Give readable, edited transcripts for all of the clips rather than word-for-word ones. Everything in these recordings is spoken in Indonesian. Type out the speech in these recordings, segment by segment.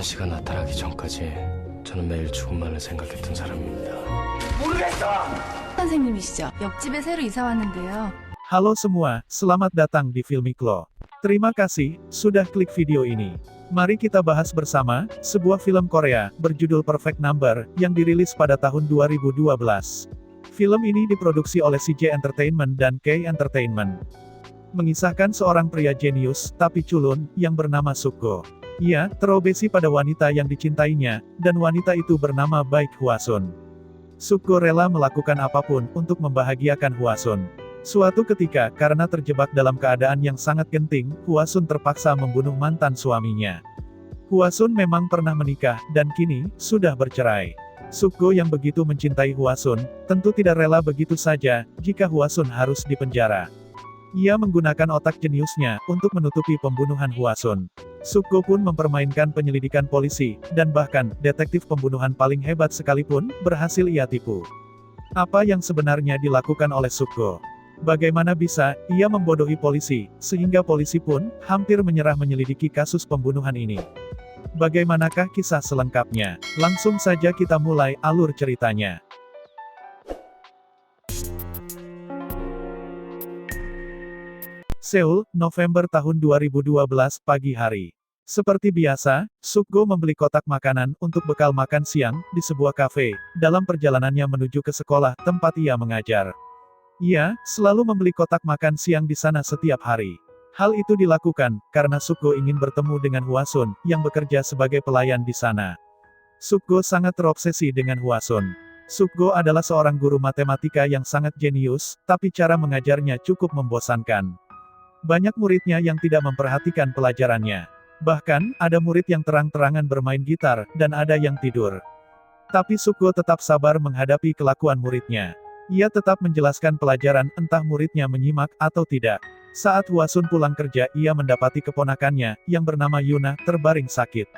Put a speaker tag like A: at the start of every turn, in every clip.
A: 수현 씨가 나타나기 전까지 저는 매일 죽음만을 생각했던 사람입니다.
B: 선생님이시죠? 옆집에 새로 이사 왔는데요.
C: Halo semua, selamat datang di Filmiklo. Terima kasih, sudah klik video ini. Mari kita bahas bersama, sebuah film Korea, berjudul Perfect Number, yang dirilis pada tahun 2012. Film ini diproduksi oleh CJ Entertainment dan K Entertainment. Mengisahkan seorang pria jenius, tapi culun, yang bernama Sukgo. Ia, terobsesi pada wanita yang dicintainya, dan wanita itu bernama Baek Hwasun. Sukgo rela melakukan apapun untuk membahagiakan Hwasun. Suatu ketika, karena terjebak dalam keadaan yang sangat genting, Hwasun terpaksa membunuh mantan suaminya. Hwasun memang pernah menikah, dan kini, sudah bercerai. Sukgo yang begitu mencintai Hwasun, tentu tidak rela begitu saja, jika Hwasun harus dipenjara. Ia menggunakan otak jeniusnya, untuk menutupi pembunuhan Hwasun. Sukgo pun mempermainkan penyelidikan polisi, dan bahkan, detektif pembunuhan paling hebat sekalipun, berhasil ia tipu. Apa yang sebenarnya dilakukan oleh Sukgo? Bagaimana bisa, ia membodohi polisi, sehingga polisi pun, hampir menyerah menyelidiki kasus pembunuhan ini. Bagaimanakah kisah selengkapnya? Langsung saja kita mulai alur ceritanya. Seoul, November tahun 2012, pagi hari. Seperti biasa, Sukgo membeli kotak makanan untuk bekal makan siang, di sebuah kafe, dalam perjalanannya menuju ke sekolah, tempat ia mengajar. Ia selalu membeli kotak makan siang di sana setiap hari. Hal itu dilakukan karena Sukgo ingin bertemu dengan Hwasun, yang bekerja sebagai pelayan di sana. Sukgo sangat terobsesi dengan Hwasun. Sukgo adalah seorang guru matematika yang sangat jenius, tapi cara mengajarnya cukup membosankan. Banyak muridnya yang tidak memperhatikan pelajarannya. Bahkan, ada murid yang terang-terangan bermain gitar, dan ada yang tidur. Tapi Sukgo tetap sabar menghadapi kelakuan muridnya. Ia tetap menjelaskan pelajaran, entah muridnya menyimak atau tidak. Saat Hwasun pulang kerja, ia mendapati keponakannya, yang bernama Yuna, terbaring sakit.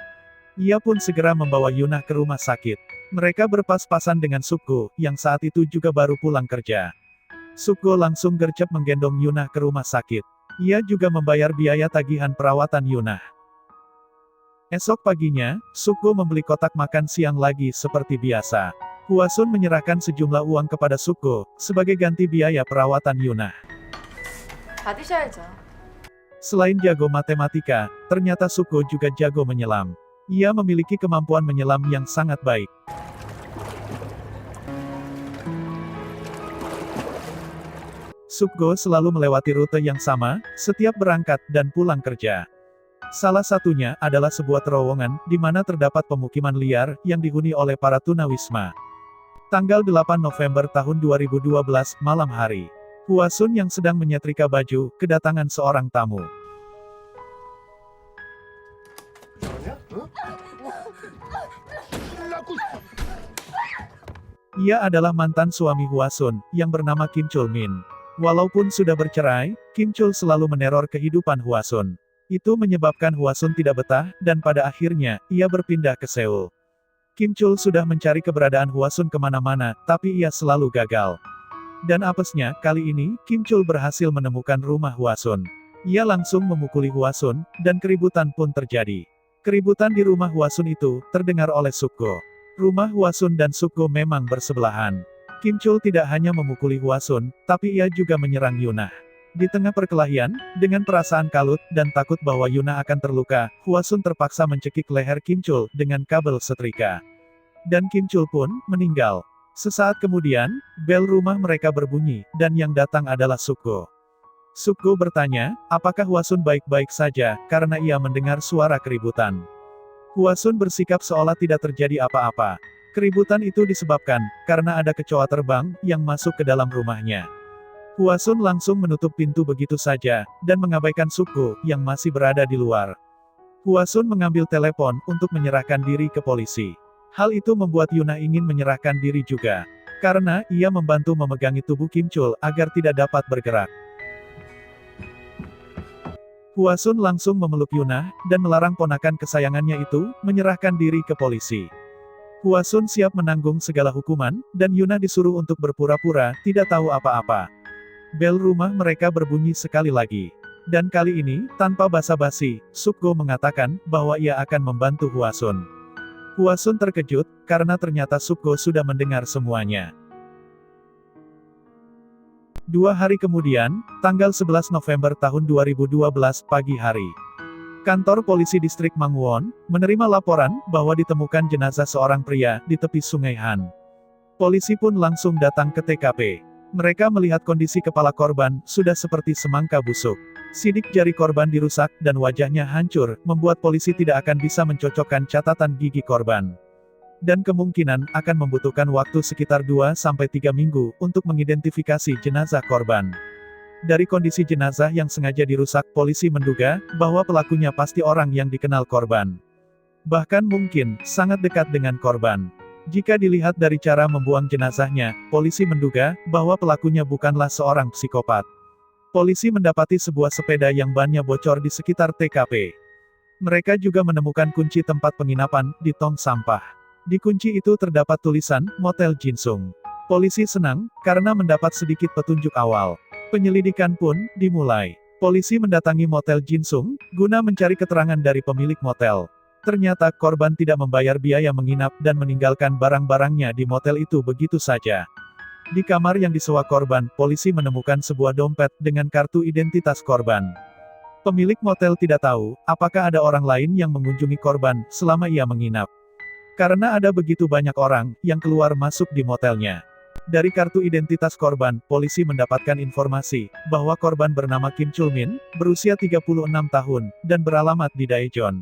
C: Ia pun segera membawa Yuna ke rumah sakit. Mereka berpas-pasan dengan Sukgo, yang saat itu juga baru pulang kerja. Sukgo langsung gercep menggendong Yuna ke rumah sakit. Ia juga membayar biaya tagihan perawatan Yuna. Esok paginya, Sukgo membeli kotak makan siang lagi seperti biasa. Hwasun menyerahkan sejumlah uang kepada Sukgo, sebagai ganti biaya perawatan Yuna.
B: 받으셔야죠.
C: Selain jago matematika, ternyata Sukgo juga jago menyelam. Ia memiliki kemampuan menyelam yang sangat baik. Sukgo selalu melewati rute yang sama, setiap berangkat dan pulang kerja. Salah satunya adalah sebuah terowongan, di mana terdapat pemukiman liar, yang dihuni oleh para tunawisma. Tanggal 8 November tahun 2012, malam hari. Hwasun yang sedang menyetrika baju, kedatangan seorang tamu. Ia adalah mantan suami Hwasun, yang bernama Kim Chul-min. Walaupun sudah bercerai, Kim Chul selalu meneror kehidupan Hwasun. Itu menyebabkan Hwasun tidak betah, dan pada akhirnya, ia berpindah ke Seoul. Kim Chul sudah mencari keberadaan Hwasun kemana-mana, tapi ia selalu gagal. Dan apesnya, kali ini, Kim Chul berhasil menemukan rumah Hwasun. Ia langsung memukuli Hwasun, dan keributan pun terjadi. Keributan di rumah Hwasun itu, terdengar oleh Sukgo. Rumah Hwasun dan Sukgo memang bersebelahan. Kim Chul tidak hanya memukuli Hwasun, tapi ia juga menyerang Yuna. Di tengah perkelahian, dengan perasaan kalut, dan takut bahwa Yuna akan terluka, Hwasun terpaksa mencekik leher Kim Chul, dengan kabel setrika. Dan Kim Chul pun, meninggal. Sesaat kemudian, bel rumah mereka berbunyi, dan yang datang adalah Sukgo. Sukgo bertanya, apakah Hwasun baik-baik saja, karena ia mendengar suara keributan. Hwasun bersikap seolah tidak terjadi apa-apa. Keributan itu disebabkan, karena ada kecoa terbang, yang masuk ke dalam rumahnya. Hwasun langsung menutup pintu begitu saja, dan mengabaikan Sukgo, yang masih berada di luar. Hwasun mengambil telepon, untuk menyerahkan diri ke polisi. Hal itu membuat Yuna ingin menyerahkan diri juga. Karena, ia membantu memegangi tubuh Kim Chul, agar tidak dapat bergerak. Hwasun langsung memeluk Yuna, dan melarang ponakan kesayangannya itu, menyerahkan diri ke polisi. Hwasun siap menanggung segala hukuman, dan Yuna disuruh untuk berpura-pura, tidak tahu apa-apa. Bel rumah mereka berbunyi sekali lagi. Dan kali ini, tanpa basa-basi, Sukgo mengatakan bahwa ia akan membantu Hwasun. Hwasun terkejut, karena ternyata Sukgo sudah mendengar semuanya. 2 hari kemudian, tanggal 11 November tahun 2012 pagi hari. Kantor polisi distrik Mangwon, menerima laporan bahwa ditemukan jenazah seorang pria di tepi sungai Han. Polisi pun langsung datang ke TKP. Mereka melihat kondisi kepala korban, sudah seperti semangka busuk. Sidik jari korban dirusak, dan wajahnya hancur, membuat polisi tidak akan bisa mencocokkan catatan gigi korban. Dan kemungkinan, akan membutuhkan waktu sekitar 2-3 minggu, untuk mengidentifikasi jenazah korban. Dari kondisi jenazah yang sengaja dirusak, polisi menduga, bahwa pelakunya pasti orang yang dikenal korban. Bahkan mungkin, sangat dekat dengan korban. Jika dilihat dari cara membuang jenazahnya, polisi menduga, bahwa pelakunya bukanlah seorang psikopat. Polisi mendapati sebuah sepeda yang bannya bocor di sekitar TKP. Mereka juga menemukan kunci tempat penginapan, di tong sampah. Di kunci itu terdapat tulisan, Motel Jinsung. Polisi senang, karena mendapat sedikit petunjuk awal. Penyelidikan pun dimulai. Polisi mendatangi Motel Jinsung, guna mencari keterangan dari pemilik motel. Ternyata korban tidak membayar biaya menginap dan meninggalkan barang-barangnya di motel itu begitu saja. Di kamar yang disewa korban, polisi menemukan sebuah dompet dengan kartu identitas korban. Pemilik motel tidak tahu, apakah ada orang lain yang mengunjungi korban selama ia menginap. Karena ada begitu banyak orang yang keluar masuk di motelnya. Dari kartu identitas korban, polisi mendapatkan informasi bahwa korban bernama Kim Chul-min, berusia 36 tahun, dan beralamat di Daejeon.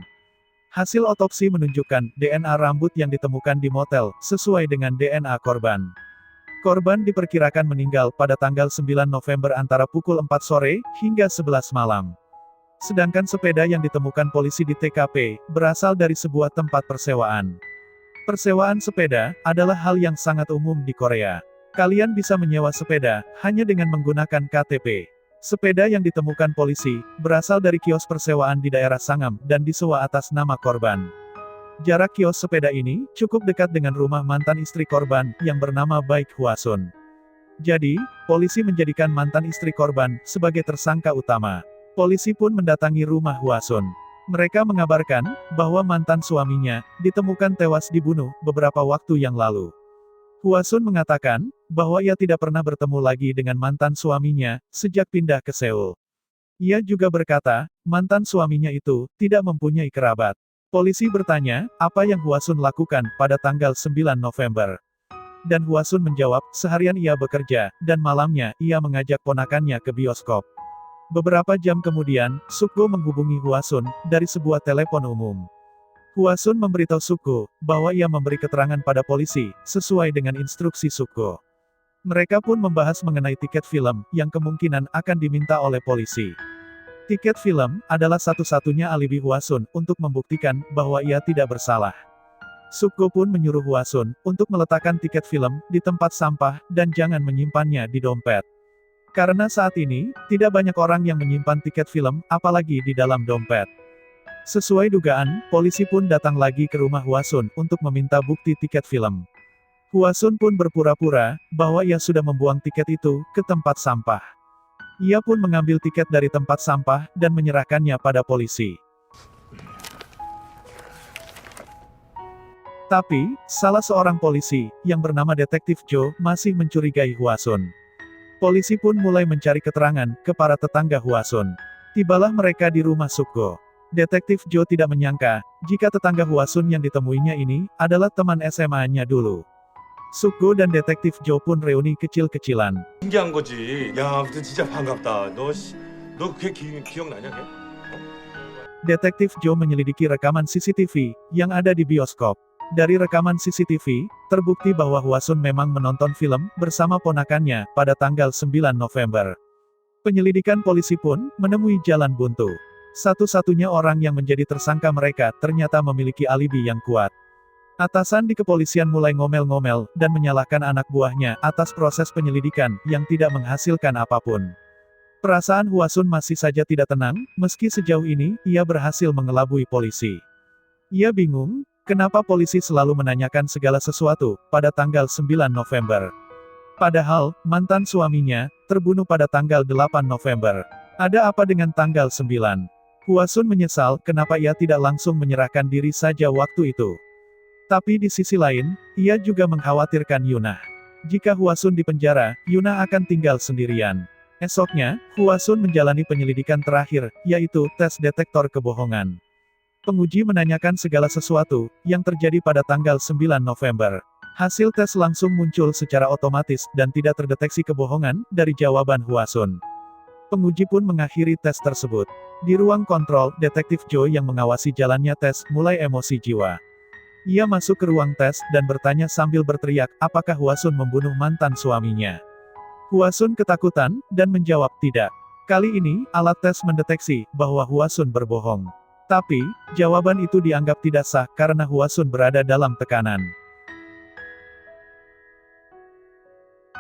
C: Hasil otopsi menunjukkan DNA rambut yang ditemukan di motel sesuai dengan DNA korban. Korban diperkirakan meninggal pada tanggal 9 November antara pukul 4 sore hingga 11 malam. Sedangkan sepeda yang ditemukan polisi di TKP berasal dari sebuah tempat persewaan. Persewaan sepeda adalah hal yang sangat umum di Korea. Kalian bisa menyewa sepeda hanya dengan menggunakan KTP. Sepeda yang ditemukan polisi berasal dari kios persewaan di daerah Sangam dan disewa atas nama korban. Jarak kios sepeda ini cukup dekat dengan rumah mantan istri korban yang bernama Baik Hwasun. Jadi, polisi menjadikan mantan istri korban sebagai tersangka utama. Polisi pun mendatangi rumah Hwasun. Mereka mengabarkan bahwa mantan suaminya ditemukan tewas dibunuh beberapa waktu yang lalu. Hwasun mengatakan bahwa ia tidak pernah bertemu lagi dengan mantan suaminya sejak pindah ke Seoul. Ia juga berkata, mantan suaminya itu tidak mempunyai kerabat. Polisi bertanya, apa yang Hwasun lakukan pada tanggal 9 November. Dan Hwasun menjawab, seharian ia bekerja, dan malamnya ia mengajak ponakannya ke bioskop. Beberapa jam kemudian, Sukgo menghubungi Hwasun dari sebuah telepon umum. Hwasun memberitahu Sukgo bahwa ia memberi keterangan pada polisi sesuai dengan instruksi Sukgo. Mereka pun membahas mengenai tiket film yang kemungkinan akan diminta oleh polisi. Tiket film adalah satu-satunya alibi Hwasun untuk membuktikan bahwa ia tidak bersalah. Sukgo pun menyuruh Hwasun untuk meletakkan tiket film di tempat sampah dan jangan menyimpannya di dompet. Karena saat ini tidak banyak orang yang menyimpan tiket film, apalagi di dalam dompet. Sesuai dugaan, polisi pun datang lagi ke rumah Hwasun untuk meminta bukti tiket film. Hwasun pun berpura-pura bahwa ia sudah membuang tiket itu ke tempat sampah. Ia pun mengambil tiket dari tempat sampah dan menyerahkannya pada polisi. Tapi, salah seorang polisi, yang bernama Detektif Jo, masih mencurigai Hwasun. Polisi pun mulai mencari keterangan ke para tetangga Hwasun. Tibalah mereka di rumah Sukgo. Detektif Jo tidak menyangka, jika tetangga Hwasun yang ditemuinya ini, adalah teman SMA-nya dulu. Sukgo dan Detektif Jo pun reuni kecil-kecilan.
D: 신기한 거지. 야, 아무튼 진짜 반갑다. 너 그게 기억나냐, 걔?
C: Detektif Jo menyelidiki rekaman CCTV yang ada di bioskop. Dari rekaman CCTV, terbukti bahwa Hwasun memang menonton film bersama ponakannya pada tanggal 9 November. Penyelidikan polisi pun menemui jalan buntu. Satu-satunya orang yang menjadi tersangka mereka ternyata memiliki alibi yang kuat. Atasan di kepolisian mulai ngomel-ngomel dan menyalahkan anak buahnya atas proses penyelidikan yang tidak menghasilkan apapun. Perasaan Hwasun masih saja tidak tenang, meski sejauh ini ia berhasil mengelabui polisi. Ia bingung, kenapa polisi selalu menanyakan segala sesuatu pada tanggal 9 November. Padahal, mantan suaminya terbunuh pada tanggal 8 November. Ada apa dengan tanggal 9? Hwasun menyesal kenapa ia tidak langsung menyerahkan diri saja waktu itu. Tapi di sisi lain, ia juga mengkhawatirkan Yuna. Jika Hwasun dipenjara, Yuna akan tinggal sendirian. Esoknya, Hwasun menjalani penyelidikan terakhir, yaitu tes detektor kebohongan. Penguji menanyakan segala sesuatu yang terjadi pada tanggal 9 November. Hasil tes langsung muncul secara otomatis dan tidak terdeteksi kebohongan dari jawaban Hwasun. Penguji pun mengakhiri tes tersebut. Di ruang kontrol, Detektif Joe yang mengawasi jalannya tes mulai emosi jiwa. Ia masuk ke ruang tes dan bertanya sambil berteriak, apakah Hwasun membunuh mantan suaminya. Hwasun ketakutan dan menjawab tidak. Kali ini, alat tes mendeteksi bahwa Hwasun berbohong. Tapi, jawaban itu dianggap tidak sah karena Hwasun berada dalam tekanan.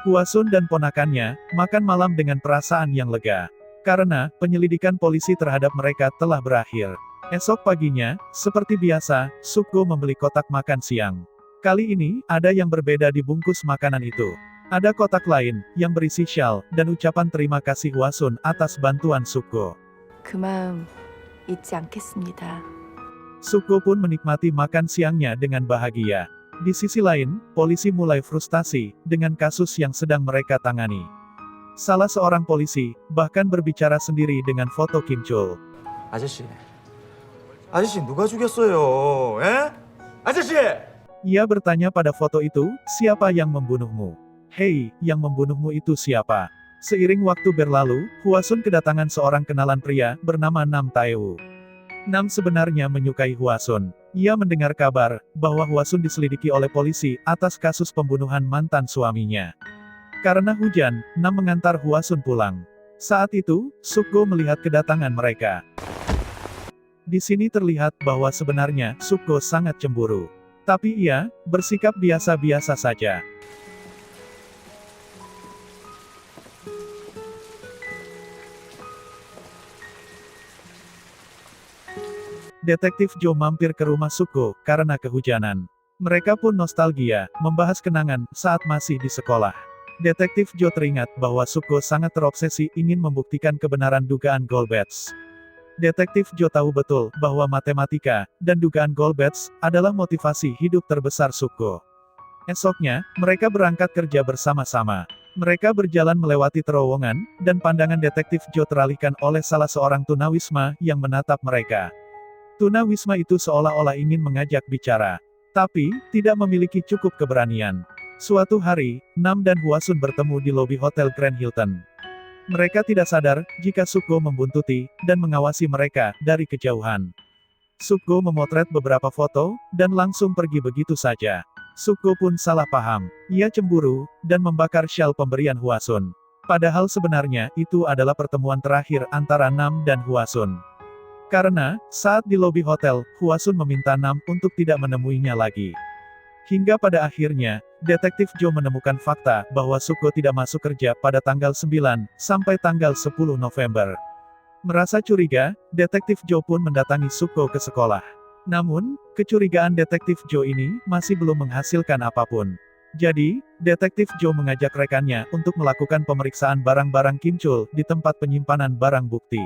C: Hwasun dan ponakannya makan malam dengan perasaan yang lega. Karena penyelidikan polisi terhadap mereka telah berakhir. Esok paginya, seperti biasa, Sukgo membeli kotak makan siang. Kali ini, ada yang berbeda di bungkus makanan itu. Ada kotak lain, yang berisi syal, dan ucapan terima kasih Hwasun atas bantuan Sukgo.
B: 그 마음 잊지 않겠습니다.
C: Sukgo pun menikmati makan siangnya dengan bahagia. Di sisi lain, polisi mulai frustasi dengan kasus yang sedang mereka tangani. Salah seorang polisi bahkan berbicara sendiri dengan foto Kim Chul.
E: 아저씨, 아저씨 누가 죽였어요? 에? 아저씨!
C: Ia bertanya pada foto itu, siapa yang membunuhmu? Hei, yang membunuhmu itu siapa? Seiring waktu berlalu, Hwasun kedatangan seorang kenalan pria bernama Nam Taewu. Nam sebenarnya menyukai Hwasun. Ia mendengar kabar bahwa Hwasun diselidiki oleh polisi atas kasus pembunuhan mantan suaminya. Karena hujan, Nam mengantar Hwasun pulang. Saat itu, Sukgo melihat kedatangan mereka. Di sini terlihat bahwa sebenarnya Sukgo sangat cemburu. Tapi ia bersikap biasa-biasa saja. Detektif Joe mampir ke rumah Sukgo karena kehujanan. Mereka pun nostalgia, membahas kenangan saat masih di sekolah. Detektif Joe teringat bahwa Sukgo sangat terobsesi ingin membuktikan kebenaran dugaan Golbets. Detektif Joe tahu betul bahwa matematika dan dugaan Golbets adalah motivasi hidup terbesar Sukgo. Esoknya, mereka berangkat kerja bersama-sama. Mereka berjalan melewati terowongan, dan pandangan Detektif Joe teralihkan oleh salah seorang tunawisma yang menatap mereka. Tunawisma itu seolah-olah ingin mengajak bicara, tapi tidak memiliki cukup keberanian. Suatu hari, Nam dan Hwasun bertemu di lobi Hotel Grand Hilton. Mereka tidak sadar jika Sukgo membuntuti dan mengawasi mereka dari kejauhan. Sukgo memotret beberapa foto dan langsung pergi begitu saja. Sukgo pun salah paham. Ia cemburu dan membakar syal pemberian Hwasun. Padahal sebenarnya itu adalah pertemuan terakhir antara Nam dan Hwasun. Karena saat di lobi hotel, Hwasun meminta Nam untuk tidak menemuinya lagi. Hingga pada akhirnya, Detektif Joe menemukan fakta bahwa Sukgo tidak masuk kerja pada tanggal 9 sampai tanggal 10 November. Merasa curiga, Detektif Joe pun mendatangi Sukgo ke sekolah. Namun, kecurigaan Detektif Joe ini masih belum menghasilkan apapun. Jadi, Detektif Joe mengajak rekannya untuk melakukan pemeriksaan barang-barang Kim Chul di tempat penyimpanan barang bukti.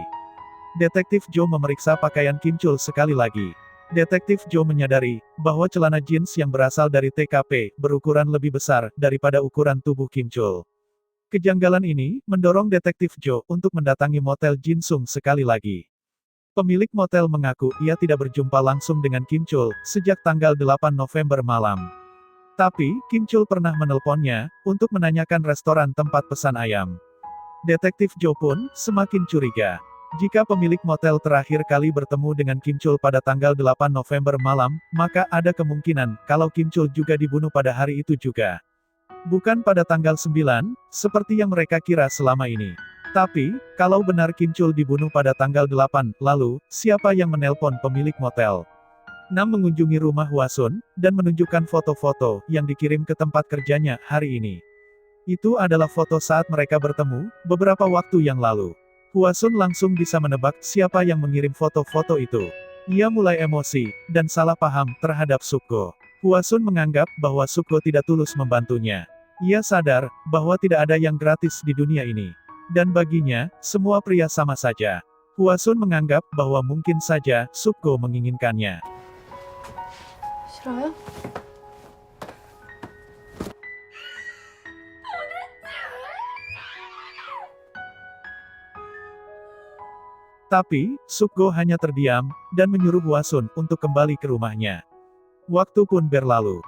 C: Detektif Joe memeriksa pakaian Kim Chul sekali lagi. Detektif Joe menyadari bahwa celana jeans yang berasal dari TKP berukuran lebih besar daripada ukuran tubuh Kim Chul. Kejanggalan ini mendorong Detektif Joe untuk mendatangi motel Jinsung sekali lagi. Pemilik motel mengaku ia tidak berjumpa langsung dengan Kim Chul sejak tanggal 8 November malam. Tapi, Kim Chul pernah menelponnya untuk menanyakan restoran tempat pesan ayam. Detektif Joe pun semakin curiga. Jika pemilik motel terakhir kali bertemu dengan Kim Chul pada tanggal 8 November malam, maka ada kemungkinan kalau Kim Chul juga dibunuh pada hari itu juga. Bukan pada tanggal 9, seperti yang mereka kira selama ini. Tapi, kalau benar Kim Chul dibunuh pada tanggal 8, lalu, siapa yang menelpon pemilik motel? Nam mengunjungi rumah Hwasun, dan menunjukkan foto-foto yang dikirim ke tempat kerjanya hari ini. Itu adalah foto saat mereka bertemu, beberapa waktu yang lalu. Hwasun langsung bisa menebak siapa yang mengirim foto-foto itu. Ia mulai emosi, dan salah paham terhadap Sukgo. Hwasun menganggap bahwa Sukgo tidak tulus membantunya. Ia sadar bahwa tidak ada yang gratis di dunia ini. Dan baginya, semua pria sama saja. Hwasun menganggap bahwa mungkin saja Sukgo menginginkannya.
B: 싫어요?
C: Tapi, Sukgo hanya terdiam, dan menyuruh Hwasun untuk kembali ke rumahnya. Waktu pun berlalu.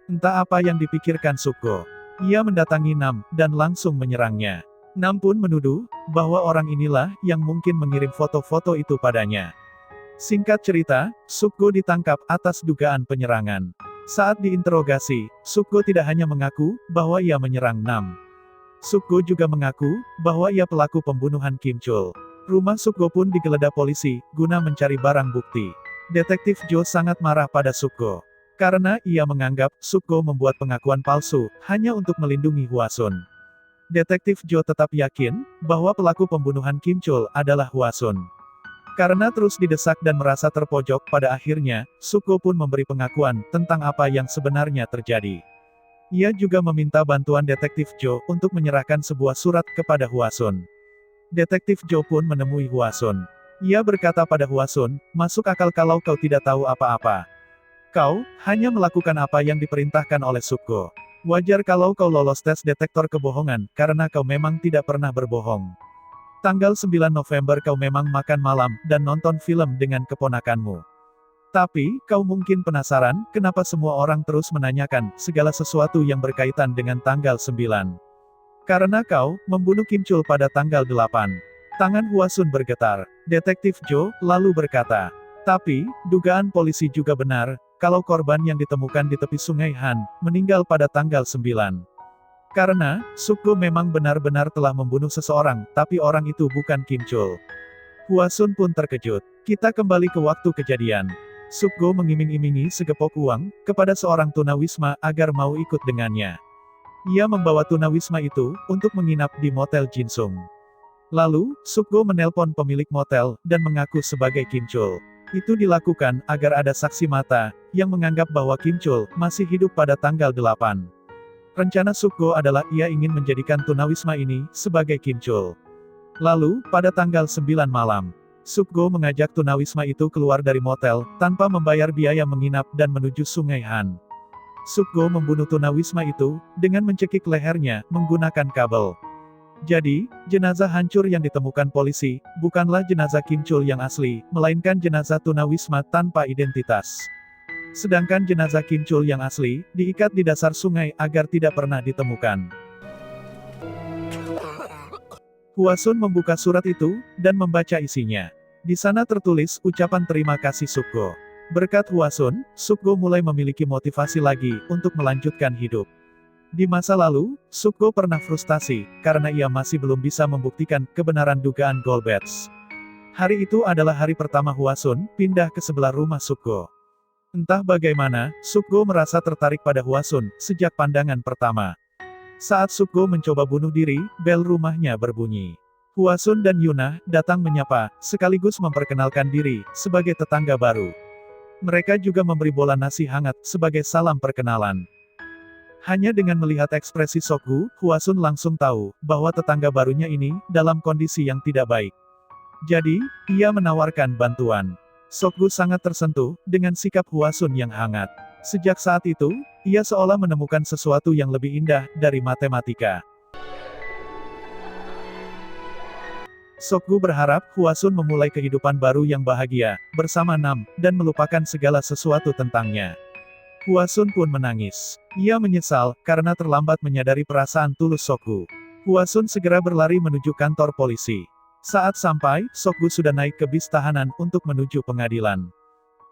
C: Entah apa yang dipikirkan Sukgo. Ia mendatangi Nam, dan langsung menyerangnya. Nam pun menuduh, bahwa orang inilah yang mungkin mengirim foto-foto itu padanya. Singkat cerita, Sukgo ditangkap atas dugaan penyerangan. Saat diinterogasi, Sukgo tidak hanya mengaku, bahwa ia menyerang Nam. Sukgo juga mengaku, bahwa ia pelaku pembunuhan Kim Chul. Rumah Sukgo pun digeledah polisi, guna mencari barang bukti. Detektif Jo sangat marah pada Sukgo. Karena ia menganggap, Sukgo membuat pengakuan palsu, hanya untuk melindungi Hwasun. Detektif Jo tetap yakin, bahwa pelaku pembunuhan Kim Chul adalah Hwasun. Karena terus didesak dan merasa terpojok, pada akhirnya, Sukgo pun memberi pengakuan, tentang apa yang sebenarnya terjadi. Ia juga meminta bantuan Detektif Jo, untuk menyerahkan sebuah surat kepada Hwasun. Detektif Jo pun menemui Hwasun. Ia berkata pada Hwasun, masuk akal kalau kau tidak tahu apa-apa. Kau, hanya melakukan apa yang diperintahkan oleh Sukgo. Wajar kalau kau lolos tes detektor kebohongan, karena kau memang tidak pernah berbohong. Tanggal 9 November kau memang makan malam, dan nonton film dengan keponakanmu. Tapi, kau mungkin penasaran, kenapa semua orang terus menanyakan, segala sesuatu yang berkaitan dengan tanggal 9. Karena kau, membunuh Kim Chul pada tanggal 8. Tangan Hwasun bergetar. Detektif Jo, lalu berkata. Tapi, dugaan polisi juga benar, kalau korban yang ditemukan di tepi sungai Han, meninggal pada tanggal 9. Karena, Sukgo memang benar-benar telah membunuh seseorang, tapi orang itu bukan Kim Chul. Hwasun pun terkejut. Kita kembali ke waktu kejadian. Sukgo mengiming-imingi segepok uang, kepada seorang tunawisma agar mau ikut dengannya. Ia membawa tunawisma itu, untuk menginap di motel Jinsung. Lalu, Sukgo menelpon pemilik motel, dan mengaku sebagai Kim Chul. Itu dilakukan, agar ada saksi mata, yang menganggap bahwa Kim Chul, masih hidup pada tanggal 8. Rencana Sukgo adalah ia ingin menjadikan tunawisma ini, sebagai Kim Chul. Lalu, pada tanggal 9 malam, Sukgo mengajak tunawisma itu keluar dari motel, tanpa membayar biaya menginap dan menuju sungai Han. Sukgo membunuh tunawisma itu, dengan mencekik lehernya, menggunakan kabel. Jadi, jenazah hancur yang ditemukan polisi, bukanlah jenazah Kim Chul yang asli, melainkan jenazah tunawisma tanpa identitas. Sedangkan jenazah Kim Chul yang asli, diikat di dasar sungai agar tidak pernah ditemukan. Hwasun membuka surat itu, dan membaca isinya. Di sana tertulis, ucapan terima kasih Sukgo. Berkat Hwasun, Sukgo mulai memiliki motivasi lagi, untuk melanjutkan hidup. Di masa lalu, Sukgo pernah frustasi, karena ia masih belum bisa membuktikan kebenaran dugaan Golbets. Hari itu adalah hari pertama Hwasun pindah ke sebelah rumah Sukgo. Entah bagaimana, Sukgo merasa tertarik pada Hwasun sejak pandangan pertama. Saat Sukgo mencoba bunuh diri, bel rumahnya berbunyi. Hwasun dan Yuna datang menyapa, sekaligus memperkenalkan diri sebagai tetangga baru. Mereka juga memberi bola nasi hangat sebagai salam perkenalan. Hanya dengan melihat ekspresi Sukgo, Hwasun langsung tahu bahwa tetangga barunya ini dalam kondisi yang tidak baik. Jadi, ia menawarkan bantuan. Sukgo sangat tersentuh dengan sikap Hwasun yang hangat. Sejak saat itu, ia seolah menemukan sesuatu yang lebih indah dari matematika. Sukgo berharap Hwasun memulai kehidupan baru yang bahagia bersama Nam dan melupakan segala sesuatu tentangnya. Hwasun pun menangis. Ia menyesal, karena terlambat menyadari perasaan tulus Sukgo. Hwasun segera berlari menuju kantor polisi. Saat sampai, Sukgo sudah naik ke bis tahanan untuk menuju pengadilan.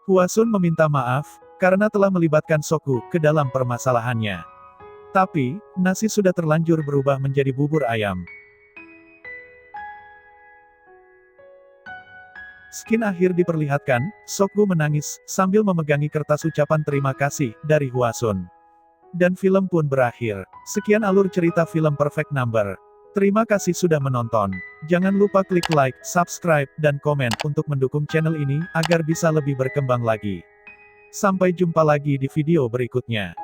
C: Hwasun meminta maaf, karena telah melibatkan Sukgo ke dalam permasalahannya. Tapi, nasi sudah terlanjur berubah menjadi bubur ayam. Skin akhir diperlihatkan, Sukgo menangis, sambil memegangi kertas ucapan terima kasih, dari Hwasun. Dan film pun berakhir. Sekian alur cerita film Perfect Number. Terima kasih sudah menonton. Jangan lupa klik like, subscribe, dan komen, untuk mendukung channel ini, agar bisa lebih berkembang lagi. Sampai jumpa lagi di video berikutnya.